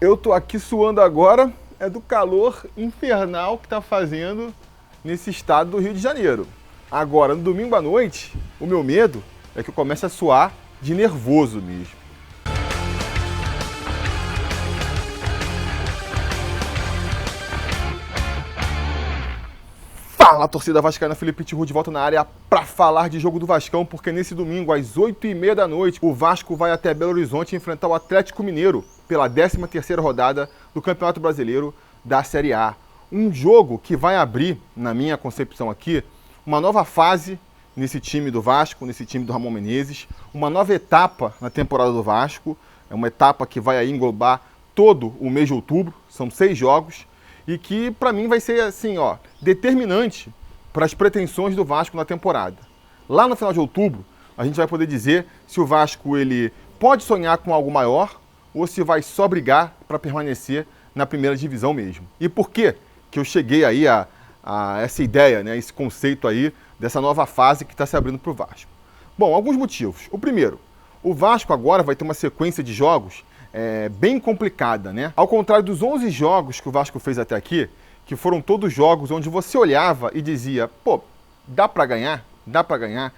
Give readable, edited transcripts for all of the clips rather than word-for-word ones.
Eu tô aqui suando agora, é do calor infernal que tá fazendo nesse estado do Rio de Janeiro. Agora, no domingo à noite, o meu medo é que eu comece a suar de nervoso mesmo. Fala, torcida vascaína, Felipe Tiru de volta na área para falar de jogo do Vascão, porque nesse domingo, às 8h30 da noite, o Vasco vai até Belo Horizonte enfrentar o Atlético Mineiro pela 13ª rodada do Campeonato Brasileiro da Série A. Um jogo que vai abrir, na minha concepção aqui, uma nova fase nesse time do Vasco, nesse time do Ramon Menezes, uma nova etapa na temporada do Vasco, é uma etapa que vai aí englobar todo o mês de outubro, são 6 jogos, e que para mim vai ser assim, determinante para as pretensões do Vasco na temporada. Lá no final de outubro, a gente vai poder dizer se o Vasco ele pode sonhar com algo maior ou se vai só brigar para permanecer na primeira divisão mesmo. E por que eu cheguei aí a essa ideia, né, esse conceito aí dessa nova fase que está se abrindo para o Vasco? Bom, alguns motivos. O primeiro, o Vasco agora vai ter uma sequência de jogos bem complicada, né? Ao contrário dos 11 jogos que o Vasco fez até aqui, que foram todos jogos onde você olhava e dizia, pô, dá pra ganhar,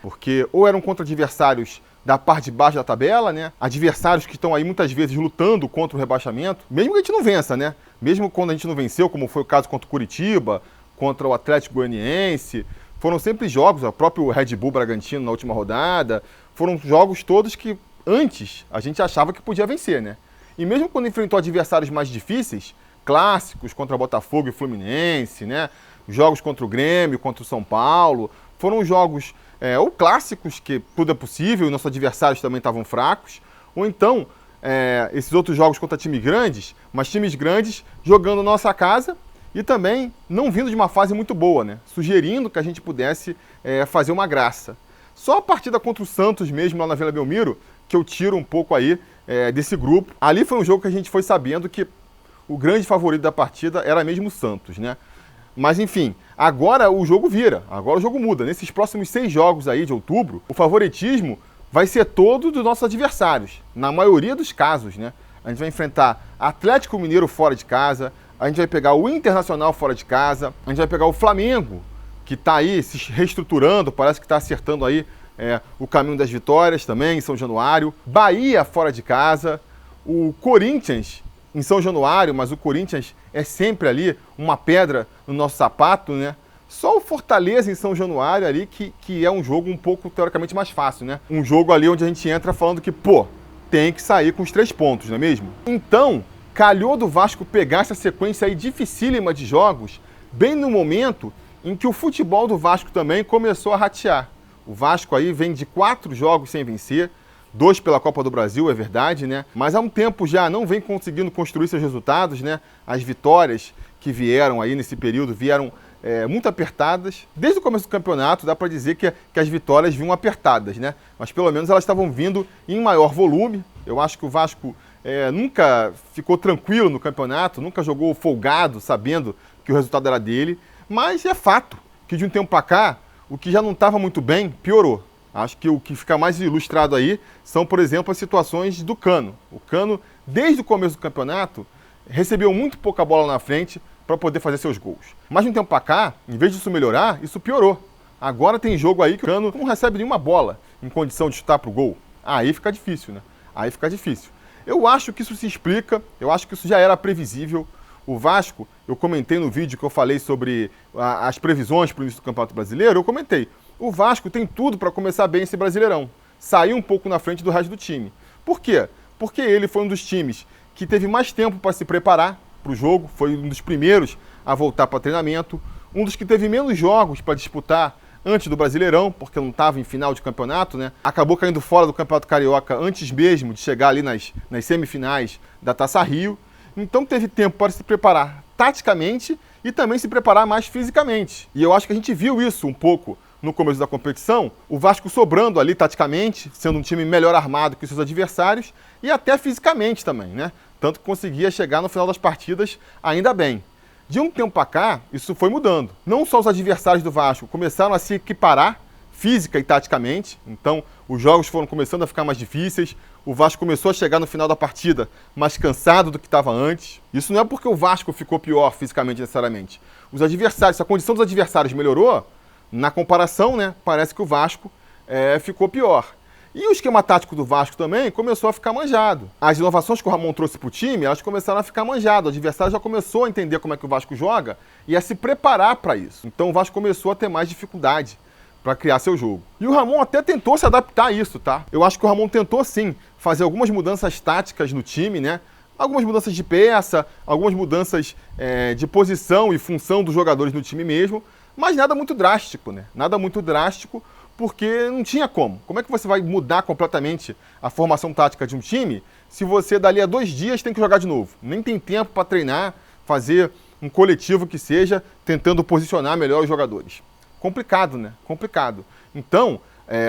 porque ou eram contra adversários da parte de baixo da tabela, né? Adversários que estão aí muitas vezes lutando contra o rebaixamento, mesmo que a gente não vença, né? Mesmo quando a gente não venceu, como foi o caso contra o Curitiba, contra o Atlético Goianiense, foram sempre jogos, o próprio Red Bull Bragantino na última rodada, foram jogos todos que antes a gente achava que podia vencer, né? E mesmo quando enfrentou adversários mais difíceis, clássicos contra Botafogo e Fluminense, né? Jogos contra o Grêmio, contra o São Paulo, foram jogos ou clássicos, que tudo é possível, e nossos adversários também estavam fracos, ou então esses outros jogos contra times grandes, mas times grandes jogando na nossa casa e também não vindo de uma fase muito boa, né? Sugerindo que a gente pudesse fazer uma graça. Só a partida contra o Santos mesmo, lá na Vila Belmiro, que eu tiro um pouco aí desse grupo. Ali foi um jogo que a gente foi sabendo que o grande favorito da partida era mesmo o Santos, né? Mas enfim, agora o jogo vira, agora o jogo muda. Nesses próximos 6 jogos aí de outubro, o favoritismo vai ser todo dos nossos adversários, na maioria dos casos, né? A gente vai enfrentar Atlético Mineiro fora de casa, a gente vai pegar o Internacional fora de casa, a gente vai pegar o Flamengo, que está aí se reestruturando, parece que está acertando aí o caminho das vitórias também, em São Januário. Bahia fora de casa, o Corinthians em São Januário, mas o Corinthians é sempre ali uma pedra no nosso sapato, né? Só o Fortaleza em São Januário ali que é um jogo um pouco, teoricamente, mais fácil, né? Um jogo ali onde a gente entra falando que, pô, tem que sair com os 3 pontos, não é mesmo? Então, calhou do Vasco pegar essa sequência aí dificílima de jogos, bem no momento em que o futebol do Vasco também começou a ratear. O Vasco aí vem de 4 jogos sem vencer, 2 pela Copa do Brasil, é verdade, né? Mas há um tempo já não vem conseguindo construir seus resultados, né? As vitórias que vieram aí nesse período vieram muito apertadas. Desde o começo do campeonato, dá para dizer que as vitórias vinham apertadas, né? Mas pelo menos elas estavam vindo em maior volume. Eu acho que o Vasco nunca ficou tranquilo no campeonato, nunca jogou folgado, sabendo que o resultado era dele. Mas é fato que de um tempo para cá, o que já não estava muito bem, piorou. Acho que o que fica mais ilustrado aí são, por exemplo, as situações do Cano. O Cano, desde o começo do campeonato, recebeu muito pouca bola na frente para poder fazer seus gols. Mas de um tempo para cá, em vez disso melhorar, isso piorou. Agora tem jogo aí que o Cano não recebe nenhuma bola em condição de chutar para o gol. Aí fica difícil, né? Aí fica difícil. Eu acho que isso se explica, eu acho que isso já era previsível. O Vasco, eu comentei no vídeo que eu falei sobre as previsões para o início do Campeonato Brasileiro, eu comentei. O Vasco tem tudo para começar bem esse Brasileirão. Sair um pouco na frente do resto do time. Por quê? Porque ele foi um dos times que teve mais tempo para se preparar para o jogo, foi um dos primeiros a voltar para treinamento, um dos que teve menos jogos para disputar antes do Brasileirão, porque não estava em final de campeonato, né? Acabou caindo fora do Campeonato Carioca antes mesmo de chegar ali nas semifinais da Taça Rio. Então teve tempo para se preparar taticamente e também se preparar mais fisicamente. E eu acho que a gente viu isso um pouco no começo da competição, o Vasco sobrando ali taticamente, sendo um time melhor armado que os seus adversários e até fisicamente também, né? Tanto que conseguia chegar no final das partidas ainda bem. De um tempo para cá, isso foi mudando. Não só os adversários do Vasco começaram a se equiparar física e taticamente, então os jogos foram começando a ficar mais difíceis, o Vasco começou a chegar no final da partida mais cansado do que estava antes. Isso não é porque o Vasco ficou pior fisicamente necessariamente. Os adversários, se a condição dos adversários melhorou, na comparação, né, parece que o Vasco ficou pior. E o esquema tático do Vasco também começou a ficar manjado. As inovações que o Ramon trouxe para o time, elas começaram a ficar manjado. O adversário já começou a entender como é que o Vasco joga e a se preparar para isso. Então o Vasco começou a ter mais dificuldade para criar seu jogo. E o Ramon até tentou se adaptar a isso, tá? Eu acho que o Ramon tentou sim fazer algumas mudanças táticas no time, né? Algumas mudanças de peça, algumas mudanças de posição e função dos jogadores no time mesmo, mas nada muito drástico, né? Nada muito drástico, porque não tinha como. Como é que você vai mudar completamente a formação tática de um time se você dali a 2 dias tem que jogar de novo? Nem tem tempo para treinar, fazer um coletivo que seja, tentando posicionar melhor os jogadores. Complicado, né? Complicado. Então,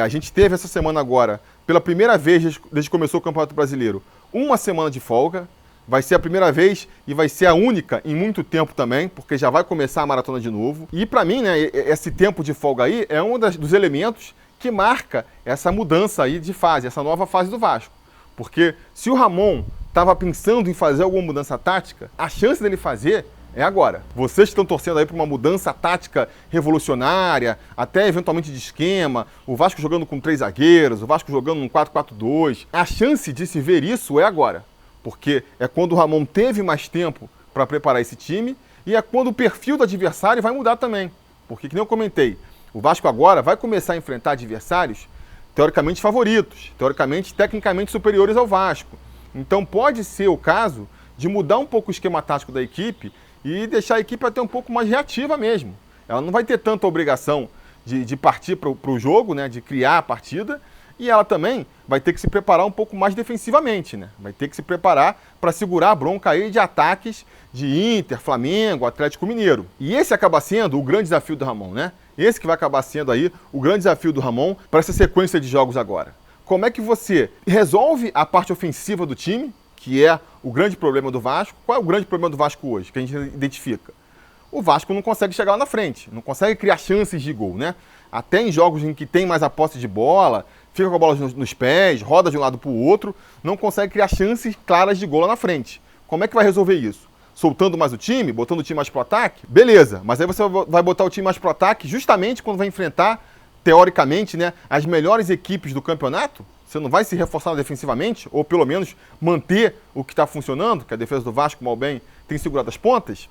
a gente teve essa semana agora, pela primeira vez desde que começou o Campeonato Brasileiro, uma semana de folga. Vai ser a primeira vez e vai ser a única em muito tempo também, porque já vai começar a maratona de novo. E para mim, né, esse tempo de folga aí é um dos elementos que marca essa mudança aí de fase, essa nova fase do Vasco. Porque se o Ramon estava pensando em fazer alguma mudança tática, a chance dele fazer é agora. Vocês que estão torcendo aí para uma mudança tática revolucionária, até eventualmente de esquema, o Vasco jogando com 3 zagueiros, o Vasco jogando num 4-4-2, a chance de se ver isso é agora. Porque é quando o Ramon teve mais tempo para preparar esse time e é quando o perfil do adversário vai mudar também. Porque, que nem eu comentei, o Vasco agora vai começar a enfrentar adversários teoricamente favoritos, teoricamente, tecnicamente superiores ao Vasco. Então pode ser o caso de mudar um pouco o esquema tático da equipe e deixar a equipe até um pouco mais reativa mesmo. Ela não vai ter tanta obrigação de partir para o jogo, né, de criar a partida, e ela também vai ter que se preparar um pouco mais defensivamente, né? Vai ter que se preparar para segurar a bronca aí de ataques de Inter, Flamengo, Atlético Mineiro. E esse acaba sendo o grande desafio do Ramon, né? Esse que vai acabar sendo aí o grande desafio do Ramon para essa sequência de jogos agora. Como é que você resolve a parte ofensiva do time, que é o grande problema do Vasco? Qual é o grande problema do Vasco hoje, que a gente identifica? O Vasco não consegue chegar lá na frente, não consegue criar chances de gol, né? Até em jogos em que tem mais a posse de bola, fica com a bola nos pés, roda de um lado para o outro, não consegue criar chances claras de gol lá na frente. Como é que vai resolver isso? Soltando mais o time, botando o time mais pro ataque? Beleza, mas aí você vai botar o time mais pro ataque justamente quando vai enfrentar, teoricamente, né, as melhores equipes do campeonato? Você não vai se reforçar defensivamente, ou pelo menos manter o que está funcionando, que a defesa do Vasco, mal bem, tem segurado as pontas?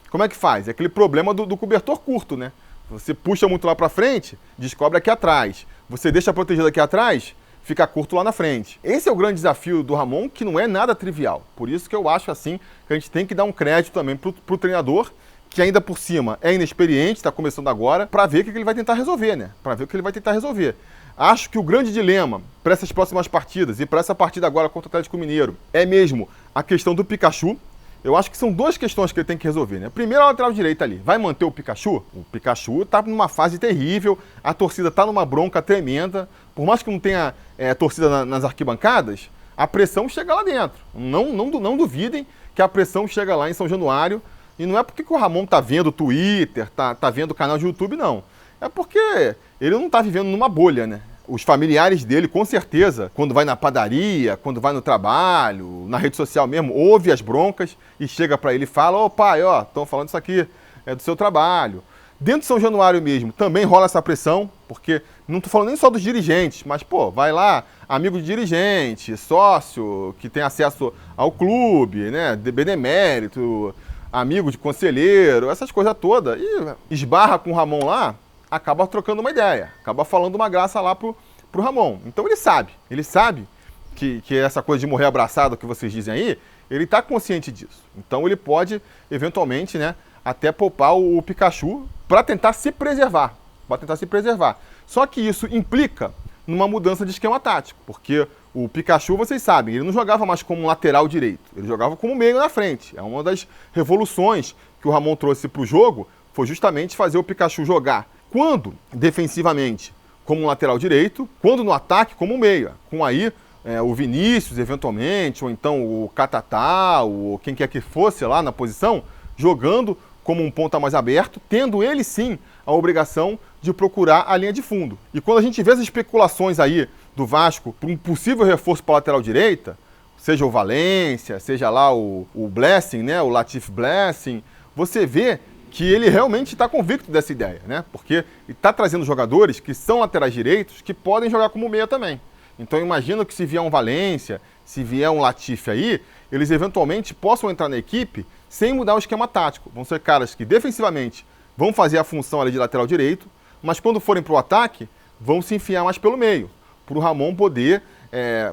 Como é que faz? É aquele problema do cobertor curto, né? Você puxa muito lá para frente, descobre aqui atrás. Você deixa protegido aqui atrás, fica curto lá na frente. Esse é o grande desafio do Ramon, que não é nada trivial. Por isso que eu acho assim que a gente tem que dar um crédito também pro treinador, que ainda por cima é inexperiente, está começando agora, para ver o que ele vai tentar resolver, né? Para ver o que ele vai tentar resolver. Acho que o grande dilema para essas próximas partidas e para essa partida agora contra o Atlético Mineiro é mesmo a questão do Pikachu. Eu acho que são 2 questões que ele tem que resolver, né? Primeiro, a lateral direita ali. Vai manter o Pikachu? O Pikachu tá numa fase terrível, a torcida tá numa bronca tremenda. Por mais que não tenha torcida nas arquibancadas, a pressão chega lá dentro. Não duvidem que a pressão chega lá em São Januário. E não é porque o Ramon tá vendo o Twitter, tá vendo o canal de YouTube, não. É porque ele não tá vivendo numa bolha, né? Os familiares dele, com certeza, quando vai na padaria, quando vai no trabalho, na rede social mesmo, ouve as broncas e chega para ele e fala: ô pai, ó, estão falando isso aqui, é do seu trabalho. Dentro de São Januário mesmo, também rola essa pressão, porque não estou falando nem só dos dirigentes, mas, pô, vai lá, amigo de dirigente, sócio, que tem acesso ao clube, né, de benemérito, amigo de conselheiro, essas coisas todas, e esbarra com o Ramon lá, acaba trocando uma ideia, acaba falando uma graça lá pro Ramon. Então ele sabe que essa coisa de morrer abraçado que vocês dizem aí, ele está consciente disso. Então ele pode, eventualmente, né, até poupar o Pikachu para tentar se preservar. Só que isso implica numa mudança de esquema tático, porque o Pikachu, vocês sabem, ele não jogava mais como um lateral direito, ele jogava como meio na frente. É uma das revoluções que o Ramon trouxe para o jogo, foi justamente fazer o Pikachu jogar quando defensivamente como um lateral direito, quando no ataque como um meia, com aí o Vinícius eventualmente, ou então o Catatá, ou quem quer que fosse lá na posição, jogando como um ponta mais aberto, tendo ele sim a obrigação de procurar a linha de fundo. E quando a gente vê as especulações aí do Vasco para um possível reforço para a lateral direita, seja o Valência, seja lá o Blessing, né, o Latif Blessing, você vê que ele realmente está convicto dessa ideia, né? Porque está trazendo jogadores que são laterais direitos que podem jogar como meia também. Então eu imagino que se vier um Valência, se vier um Latif aí, eles eventualmente possam entrar na equipe sem mudar o esquema tático. Vão ser caras que defensivamente vão fazer a função ali de lateral direito, mas quando forem para o ataque, vão se enfiar mais pelo meio, para o Ramon poder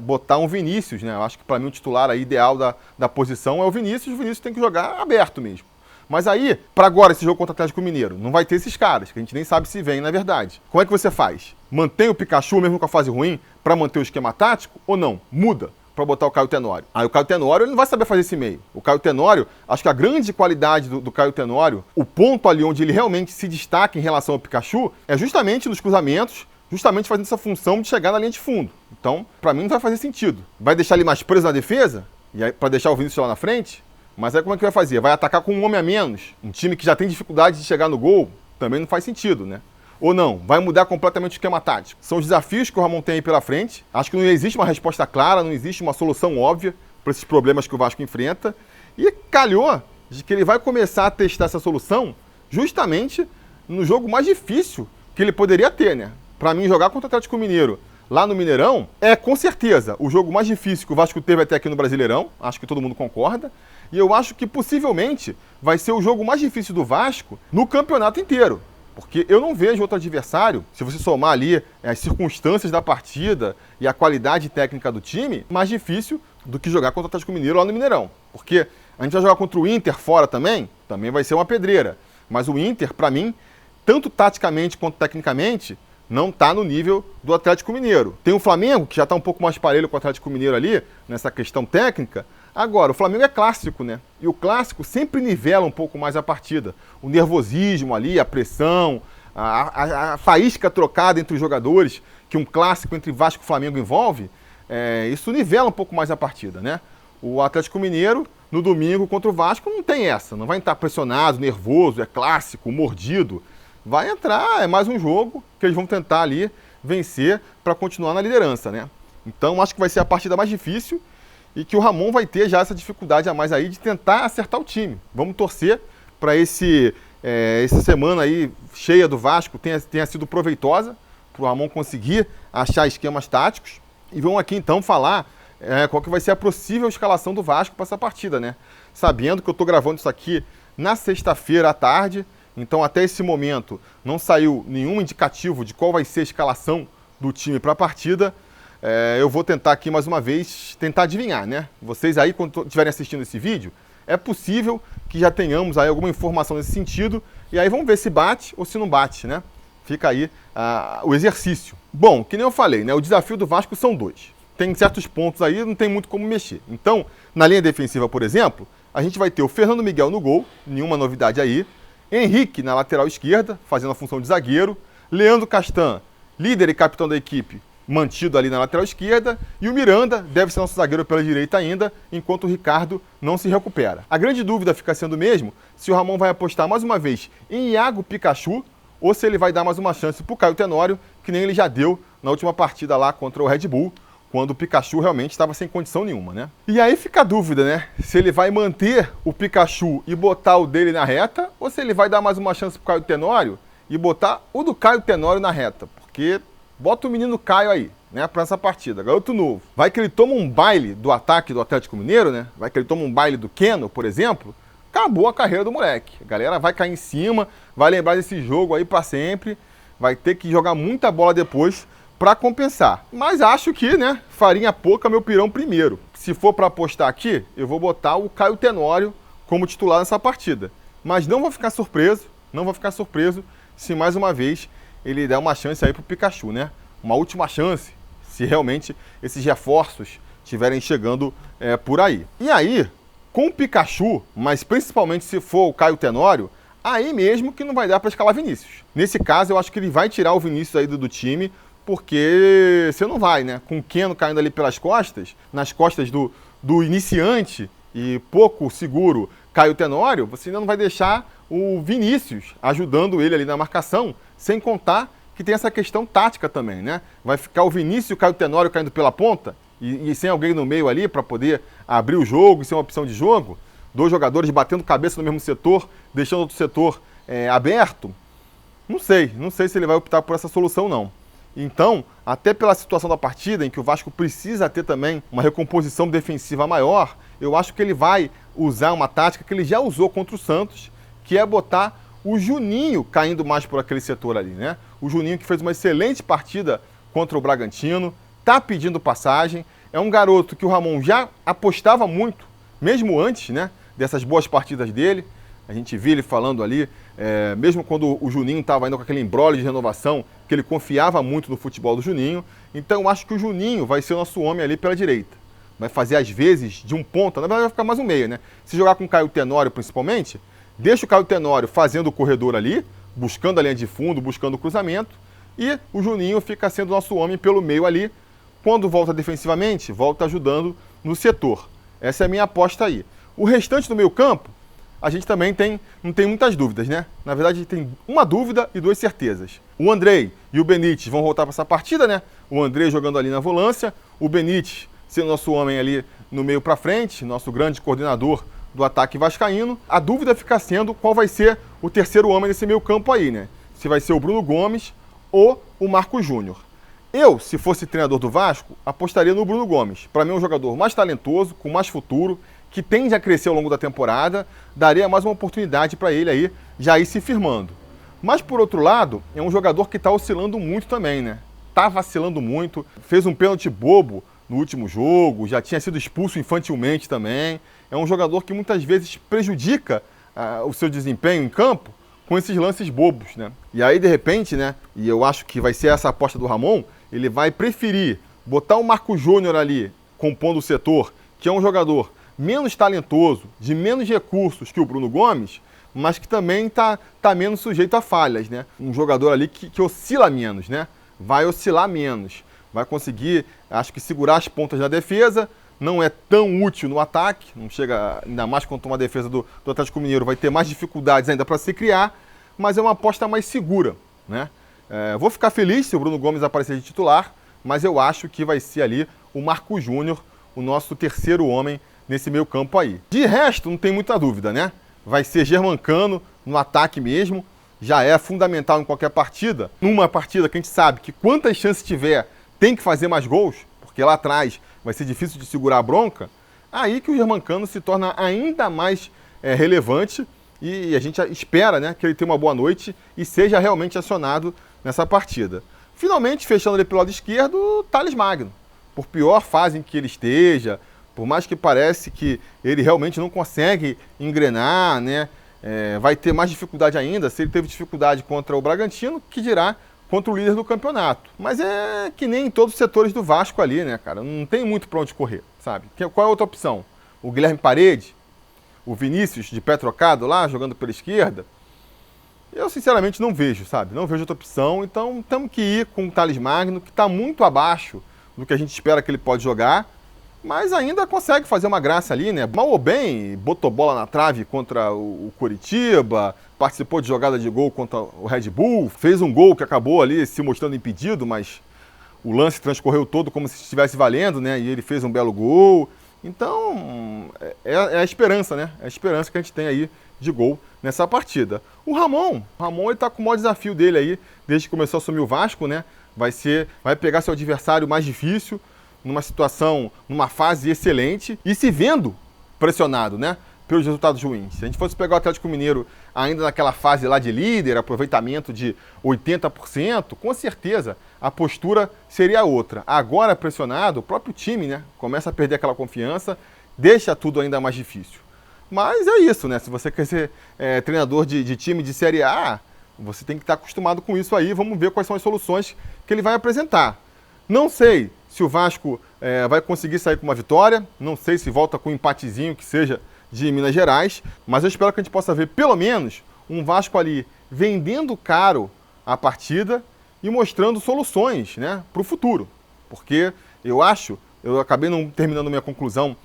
botar um Vinícius, né? Eu acho que para mim o titular aí ideal da posição é o Vinícius tem que jogar aberto mesmo. Mas aí, para agora, esse jogo contra o Atlético Mineiro, não vai ter esses caras, que a gente nem sabe se vem, na verdade. Como é que você faz? Mantém o Pikachu, mesmo com a fase ruim, para manter o esquema tático, ou não? Muda para botar o Caio Tenório. Aí o Caio Tenório ele não vai saber fazer esse meio. O Caio Tenório, acho que a grande qualidade do Caio Tenório, o ponto ali onde ele realmente se destaca em relação ao Pikachu, é justamente nos cruzamentos, justamente fazendo essa função de chegar na linha de fundo. Então, para mim não vai fazer sentido. Vai deixar ele mais preso na defesa, e para deixar o Vinícius lá na frente? Mas aí como é que vai fazer? Vai atacar com um homem a menos? Um time que já tem dificuldade de chegar no gol? Também não faz sentido, né? Ou não? Vai mudar completamente o esquema tático? São os desafios que o Ramon tem aí pela frente. Acho que não existe uma resposta clara, não existe uma solução óbvia para esses problemas que o Vasco enfrenta. E calhou de que ele vai começar a testar essa solução justamente no jogo mais difícil que ele poderia ter, né? Para mim, jogar contra o Atlético Mineiro lá no Mineirão é, com certeza, o jogo mais difícil que o Vasco teve até aqui no Brasileirão. Acho que todo mundo concorda. E eu acho que, possivelmente, vai ser o jogo mais difícil do Vasco no campeonato inteiro. Porque eu não vejo outro adversário, se você somar ali as circunstâncias da partida e a qualidade técnica do time, mais difícil do que jogar contra o Atlético Mineiro lá no Mineirão. Porque a gente vai jogar contra o Inter fora também vai ser uma pedreira. Mas o Inter, para mim, tanto taticamente quanto tecnicamente, não está no nível do Atlético Mineiro. Tem o Flamengo, que já está um pouco mais parelho com o Atlético Mineiro ali, nessa questão técnica. Agora, o Flamengo é clássico, né? E o clássico sempre nivela um pouco mais a partida. O nervosismo ali, a pressão, a faísca trocada entre os jogadores, que um clássico entre Vasco e Flamengo envolve, isso nivela um pouco mais a partida, né? O Atlético Mineiro, no domingo contra o Vasco, não tem essa. Não vai estar pressionado, nervoso, é clássico, mordido. Vai entrar, é mais um jogo que eles vão tentar ali vencer para continuar na liderança, né? Então, acho que vai ser a partida mais difícil e que o Ramon vai ter já essa dificuldade a mais aí de tentar acertar o time. Vamos torcer para essa semana aí cheia do Vasco tenha sido proveitosa, para o Ramon conseguir achar esquemas táticos. E vamos aqui então falar qual que vai ser a possível escalação do Vasco para essa partida, né? Sabendo que eu estou gravando isso aqui na sexta-feira à tarde, então até esse momento não saiu nenhum indicativo de qual vai ser a escalação do time para a partida. Eu vou tentar aqui mais uma vez, tentar adivinhar, né? Vocês aí, quando estiverem assistindo esse vídeo, é possível que já tenhamos aí alguma informação nesse sentido, e aí vamos ver se bate ou se não bate, né? Fica aí o exercício. Bom, que nem eu falei, né? O desafio do Vasco são dois. Tem certos pontos aí, não tem muito como mexer. Então, na linha defensiva, por exemplo, a gente vai ter o Fernando Miguel no gol, nenhuma novidade aí. Henrique na lateral esquerda, fazendo a função de zagueiro. Leandro Castan, líder e capitão da equipe, mantido ali na lateral esquerda, e o Miranda deve ser nosso zagueiro pela direita ainda, enquanto o Ricardo não se recupera. A grande dúvida fica sendo mesmo se o Ramon vai apostar mais uma vez em Iago Pikachu, ou se ele vai dar mais uma chance para o Caio Tenório, que nem ele já deu na última partida lá contra o Red Bull, quando o Pikachu realmente estava sem condição nenhuma, né? E aí fica a dúvida, né? Se ele vai manter o Pikachu e botar o dele na reta, ou se ele vai dar mais uma chance para o Caio Tenório e botar o do Caio Tenório na reta, porque bota o menino Caio aí, né, para essa partida, garoto novo. Vai que ele toma um baile do ataque do Atlético Mineiro, né? Vai que ele toma um baile do Keno, por exemplo. Acabou a carreira do moleque. A galera vai cair em cima, vai lembrar desse jogo aí para sempre. Vai ter que jogar muita bola depois para compensar. Mas acho que, né, farinha pouca, meu pirão primeiro. Se for para apostar aqui, eu vou botar o Caio Tenório como titular nessa partida. Mas não vou ficar surpreso se mais uma vez ele der uma chance aí pro Pikachu, né? Uma última chance, se realmente esses reforços estiverem chegando por aí. E aí, com o Pikachu, mas principalmente se for o Caio Tenório, aí mesmo que não vai dar para escalar Vinícius. Nesse caso, eu acho que ele vai tirar o Vinícius aí do time, porque você não vai, né? Com o Keno caindo ali pelas costas, nas costas do iniciante e pouco seguro Caio Tenório, você ainda não vai deixar o Vinícius ajudando ele ali na marcação, sem contar que tem essa questão tática também, né? Vai ficar o Vinícius e o Caio Tenório caindo pela ponta e sem alguém no meio ali para poder abrir o jogo e ser uma opção de jogo. Dois jogadores batendo cabeça no mesmo setor, deixando outro setor aberto. Não sei se ele vai optar por essa solução não. Então, até pela situação da partida, em que o Vasco precisa ter também uma recomposição defensiva maior, eu acho que ele vai usar uma tática que ele já usou contra o Santos, que é botar o Juninho caindo mais por aquele setor ali, né? O Juninho que fez uma excelente partida contra o Bragantino, tá pedindo passagem, é um garoto que o Ramon já apostava muito, mesmo antes, né, dessas boas partidas dele. A gente viu ele falando ali, mesmo quando o Juninho estava ainda com aquele imbróglio de renovação, que ele confiava muito no futebol do Juninho. Então eu acho que o Juninho vai ser o nosso homem ali pela direita. Vai fazer às vezes de um ponta, na verdade vai ficar mais um meia, né? Se jogar com o Caio Tenório principalmente, deixa o Caio Tenório fazendo o corredor ali, buscando a linha de fundo, buscando o cruzamento, e o Juninho fica sendo nosso homem pelo meio ali. Quando volta defensivamente, volta ajudando no setor. Essa é a minha aposta aí. O restante do meio campo, a gente também não tem muitas dúvidas, né? Na verdade, tem uma dúvida e duas certezas. O Andrei e o Benítez vão voltar para essa partida, né? O Andrei jogando ali na volância, o Benítez sendo nosso homem ali no meio para frente, nosso grande coordenador do ataque vascaíno. A dúvida fica sendo qual vai ser o terceiro homem desse meio campo aí, né? Se vai ser o Bruno Gomes ou o Marcos Júnior. Eu, se fosse treinador do Vasco, apostaria no Bruno Gomes. Para mim é um jogador mais talentoso, com mais futuro, que tende a crescer ao longo da temporada, daria mais uma oportunidade para ele aí já ir se firmando. Mas, por outro lado, é um jogador que está oscilando muito também, né? Tá vacilando muito, fez um pênalti bobo no último jogo, já tinha sido expulso infantilmente também. É um jogador que muitas vezes prejudica o seu desempenho em campo com esses lances bobos, né? E aí, de repente, né, e eu acho que vai ser essa aposta do Ramon, ele vai preferir botar o Marcos Júnior ali compondo o setor, que é um jogador menos talentoso, de menos recursos que o Bruno Gomes, mas que também está menos sujeito a falhas, né? Um jogador ali que oscila menos, né? Vai oscilar menos, vai conseguir, acho que, segurar as pontas da defesa, não é tão útil no ataque, não chega, ainda mais quando uma defesa do Atlético Mineiro vai ter mais dificuldades ainda para se criar, mas é uma aposta mais segura, né? Vou ficar feliz se o Bruno Gomes aparecer de titular, mas eu acho que vai ser ali o Marcos Júnior, o nosso terceiro homem nesse meio campo aí. De resto, não tem muita dúvida, né? Vai ser Germancano no ataque mesmo, já é fundamental em qualquer partida. Numa partida que a gente sabe que quantas chances tiver, tem que fazer mais gols, porque lá atrás vai ser difícil de segurar a bronca, aí que o Germancano se torna ainda mais relevante e a gente espera, né, que ele tenha uma boa noite e seja realmente acionado nessa partida. Finalmente, fechando ali pelo lado esquerdo, o Thales Magno. Por pior fase em que ele esteja, por mais que pareça que ele realmente não consegue engrenar, né? Vai ter mais dificuldade ainda. Se ele teve dificuldade contra o Bragantino, que dirá contra o líder do campeonato. Mas é que nem em todos os setores do Vasco ali, né, cara? Não tem muito para onde correr, sabe? Qual é a outra opção? O Guilherme Parede? O Vinícius de pé trocado lá, jogando pela esquerda? Eu, sinceramente, não vejo, sabe? Não vejo outra opção. Então, temos que ir com o Thales Magno, que está muito abaixo do que a gente espera que ele pode jogar, mas ainda consegue fazer uma graça ali, né? Mal ou bem, botou bola na trave contra o Coritiba, participou de jogada de gol contra o Red Bull, fez um gol que acabou ali se mostrando impedido, mas o lance transcorreu todo como se estivesse valendo, né? E ele fez um belo gol. Então, é a esperança, né? É a esperança que a gente tem aí de gol nessa partida. O Ramon ele tá com o maior desafio dele aí, desde que começou a assumir o Vasco, né? Vai pegar seu adversário mais difícil, numa situação, numa fase excelente e se vendo pressionado, né, pelos resultados ruins. Se a gente fosse pegar o Atlético Mineiro ainda naquela fase lá de líder, aproveitamento de 80%, com certeza a postura seria outra. Agora pressionado, o próprio time, né, começa a perder aquela confiança, deixa tudo ainda mais difícil. Mas é isso, né, se você quer ser treinador de time de Série A, você tem que estar acostumado com isso aí. Vamos ver quais são as soluções que ele vai apresentar. Não sei se o Vasco vai conseguir sair com uma vitória, não sei se volta com um empatezinho que seja de Minas Gerais, mas eu espero que a gente possa ver pelo menos um Vasco ali vendendo caro a partida e mostrando soluções, né, para o futuro. Porque eu acabei não terminando minha conclusão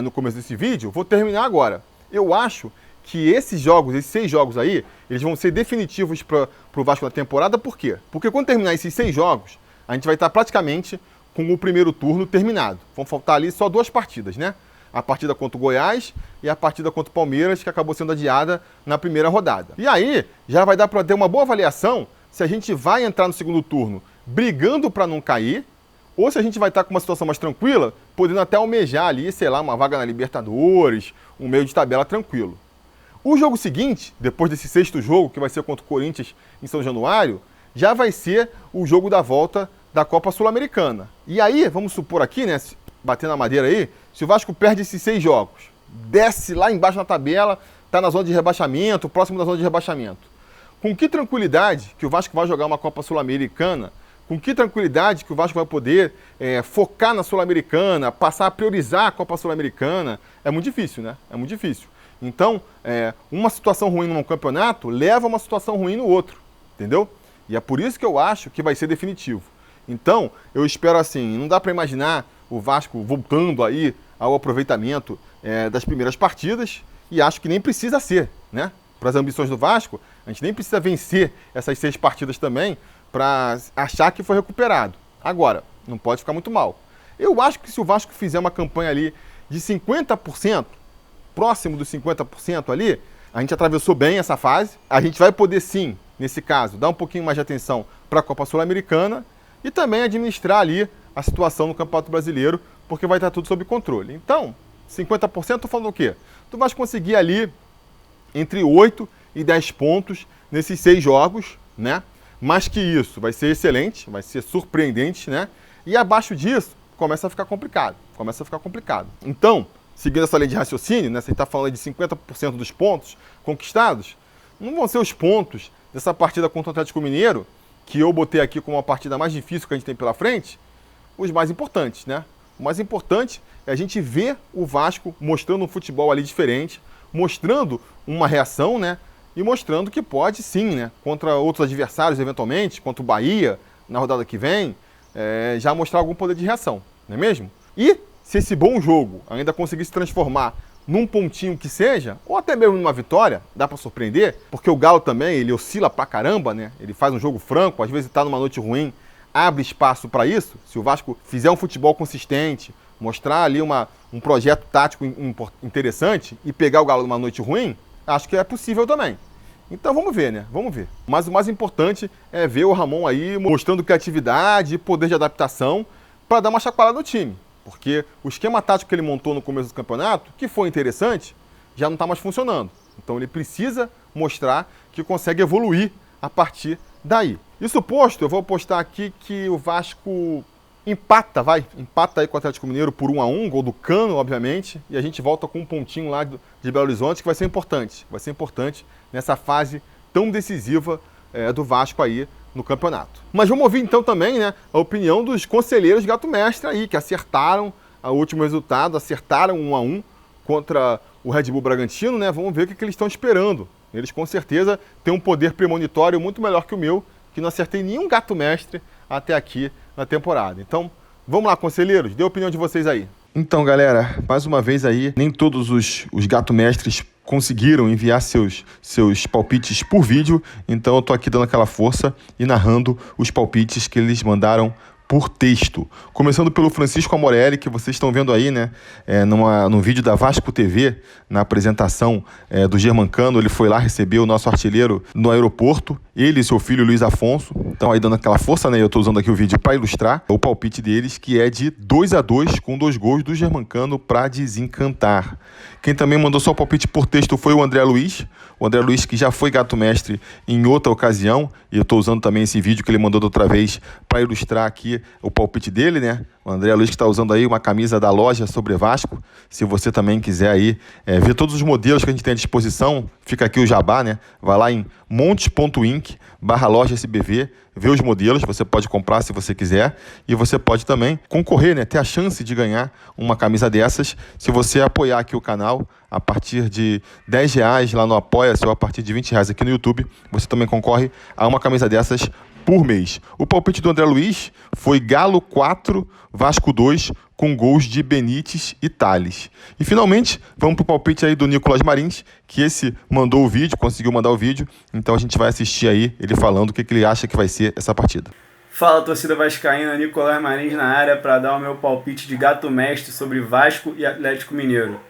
no começo desse vídeo, vou terminar agora. Eu acho que esses jogos, esses 6 jogos aí, eles vão ser definitivos para o Vasco na temporada. Por quê? Porque quando terminar esses 6 jogos, a gente vai estar praticamente com o primeiro turno terminado. Vão faltar ali só 2 partidas, né? A partida contra o Goiás e a partida contra o Palmeiras, que acabou sendo adiada na primeira rodada. E aí, já vai dar para ter uma boa avaliação se a gente vai entrar no segundo turno brigando para não cair, ou se a gente vai estar com uma situação mais tranquila, podendo até almejar ali, sei lá, uma vaga na Libertadores, um meio de tabela tranquilo. O jogo seguinte, depois desse 6º jogo, que vai ser contra o Corinthians em São Januário, já vai ser o jogo da volta da Copa Sul-Americana. E aí, vamos supor aqui, né, batendo na madeira aí, se o Vasco perde esses 6 jogos, desce lá embaixo na tabela, está na zona de rebaixamento, próximo da zona de rebaixamento. Com que tranquilidade que o Vasco vai jogar uma Copa Sul-Americana? Com que tranquilidade que o Vasco vai poder focar na Sul-Americana, passar a priorizar a Copa Sul-Americana? É muito difícil, né? É muito difícil. Então, uma situação ruim num campeonato leva a uma situação ruim no outro, entendeu? E é por isso que eu acho que vai ser definitivo. Então, eu espero assim, não dá para imaginar o Vasco voltando aí ao aproveitamento das primeiras partidas, e acho que nem precisa ser, né? Para as ambições do Vasco, a gente nem precisa vencer essas 6 partidas também para achar que foi recuperado. Agora, não pode ficar muito mal. Eu acho que se o Vasco fizer uma campanha ali de 50%, próximo dos 50% ali, a gente atravessou bem essa fase. A gente vai poder sim, nesse caso, dar um pouquinho mais de atenção para a Copa Sul-Americana e também administrar ali a situação no Campeonato Brasileiro, porque vai estar tudo sob controle. Então, 50% estou falando o quê? Tu vais conseguir ali entre 8 e 10 pontos nesses 6 jogos, né? Mais que isso, vai ser excelente, vai ser surpreendente, né? E abaixo disso, começa a ficar complicado. Então, seguindo essa linha de raciocínio, né? Você está falando de 50% dos pontos conquistados, não vão ser os pontos dessa partida contra o Atlético Mineiro, que eu botei aqui como a partida mais difícil que a gente tem pela frente, os mais importantes, né? O mais importante é a gente ver o Vasco mostrando um futebol ali diferente, mostrando uma reação, né? E mostrando que pode sim, né? Contra outros adversários, eventualmente, contra o Bahia, na rodada que vem, já mostrar algum poder de reação, não é mesmo? E se esse bom jogo ainda conseguir se transformar num pontinho que seja, ou até mesmo numa vitória, dá para surpreender, porque o Galo também, ele oscila pra caramba, né? Ele faz um jogo franco, às vezes tá numa noite ruim, abre espaço para isso. Se o Vasco fizer um futebol consistente, mostrar ali um projeto tático interessante e pegar o Galo numa noite ruim, acho que é possível também. Então vamos ver, né? Vamos ver. Mas o mais importante é ver o Ramon aí mostrando criatividade e poder de adaptação para dar uma chacoalhada no time. Porque o esquema tático que ele montou no começo do campeonato, que foi interessante, já não está mais funcionando. Então ele precisa mostrar que consegue evoluir a partir daí. Isso posto, eu vou apostar aqui que o Vasco empata aí com o Atlético Mineiro por 1-1, gol do Cano, obviamente, e a gente volta com um pontinho lá de Belo Horizonte, que vai ser importante nessa fase tão decisiva do Vasco aí no campeonato. Mas vamos ouvir então também, né, a opinião dos conselheiros Gato Mestre aí, que acertaram o último resultado, acertaram 1-1 contra o Red Bull Bragantino, né? Vamos ver o que eles estão esperando. Eles com certeza têm um poder premonitório muito melhor que o meu, que não acertei nenhum Gato Mestre até aqui na temporada. Então, vamos lá, conselheiros, dê a opinião de vocês aí. Então, galera, mais uma vez aí, nem todos os Gato Mestres conseguiram enviar seus palpites por vídeo, então eu tô aqui dando aquela força e narrando os palpites que eles mandaram por texto. Começando pelo Francisco Amorelli, que vocês estão vendo aí, né, no vídeo da Vasco TV, na apresentação do Germancano, ele foi lá receber o nosso artilheiro no aeroporto, ele e seu filho Luiz Afonso, então aí dando aquela força, né, eu tô usando aqui o vídeo para ilustrar o palpite deles, que é de 2-2 com 2 gols do Germancano para desencantar. Quem também mandou só o palpite por texto foi o André Luiz, que já foi Gato Mestre em outra ocasião, e eu estou usando também esse vídeo que ele mandou da outra vez para ilustrar aqui o palpite dele, né? O André Luiz que está usando aí uma camisa da loja Sobre Vasco. Se você também quiser aí ver todos os modelos que a gente tem à disposição, fica aqui o jabá, né? Vai lá em montes.inc/loja SBV, ver os modelos, você pode comprar se você quiser, e você pode também concorrer, né? Ter a chance de ganhar uma camisa dessas, se você apoiar aqui o canal a partir de R$10 lá no Apoia-se ou a partir de R$20 aqui no YouTube, você também concorre a uma camisa dessas por mês. O palpite do André Luiz foi Galo 4, Vasco 2, com gols de Benítez e Tales. E finalmente, vamos pro palpite aí do Nicolas Marins, que esse mandou o vídeo, conseguiu mandar o vídeo, então a gente vai assistir aí ele falando o que ele acha que vai ser essa partida. Fala, torcida vascaína, Nicolas Marins na área para dar o meu palpite de gato mestre sobre Vasco e Atlético Mineiro.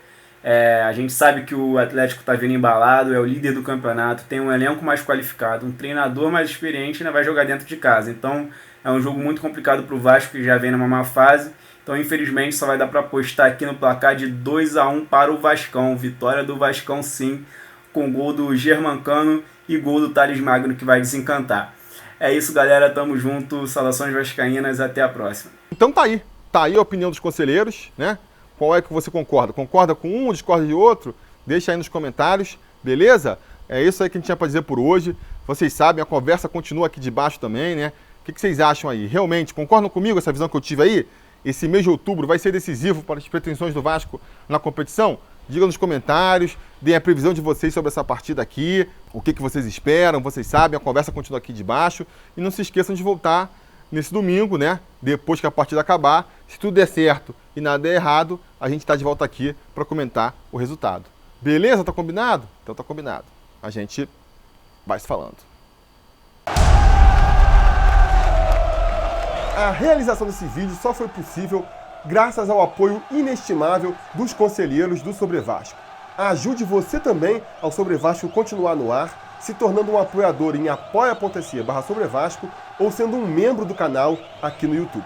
A gente sabe que o Atlético está vindo embalado, é o líder do campeonato, tem um elenco mais qualificado, um treinador mais experiente e ainda vai jogar dentro de casa. Então é um jogo muito complicado para o Vasco, que já vem numa má fase. Então infelizmente só vai dar para apostar aqui no placar de 2-1 para o Vascão. Vitória do Vascão sim, com gol do Germancano e gol do Thales Magno, que vai desencantar. É isso, galera, tamo junto, saudações vascaínas, até a próxima. Então tá aí a opinião dos conselheiros, né? Qual é que você concorda? Concorda com um, discorda de outro? Deixa aí nos comentários, beleza? É isso aí que a gente tinha para dizer por hoje. Vocês sabem, a conversa continua aqui de baixo também, né? O que vocês acham aí? Realmente, concordam comigo essa visão que eu tive aí? Esse mês de outubro vai ser decisivo para as pretensões do Vasco na competição? Digam nos comentários, deem a previsão de vocês sobre essa partida aqui, o que vocês esperam, vocês sabem, a conversa continua aqui de baixo. E não se esqueçam de voltar nesse domingo, né? Depois que a partida acabar, se tudo der certo e nada der errado, a gente está de volta aqui para comentar o resultado. Beleza? Tá combinado? Então tá combinado. A gente vai se falando. A realização desse vídeo só foi possível graças ao apoio inestimável dos conselheiros do Sobre Vasco. Ajude você também ao Sobre Vasco continuar no ar, se tornando um apoiador em apoia.se/Sobre Vasco ou sendo um membro do canal aqui no YouTube.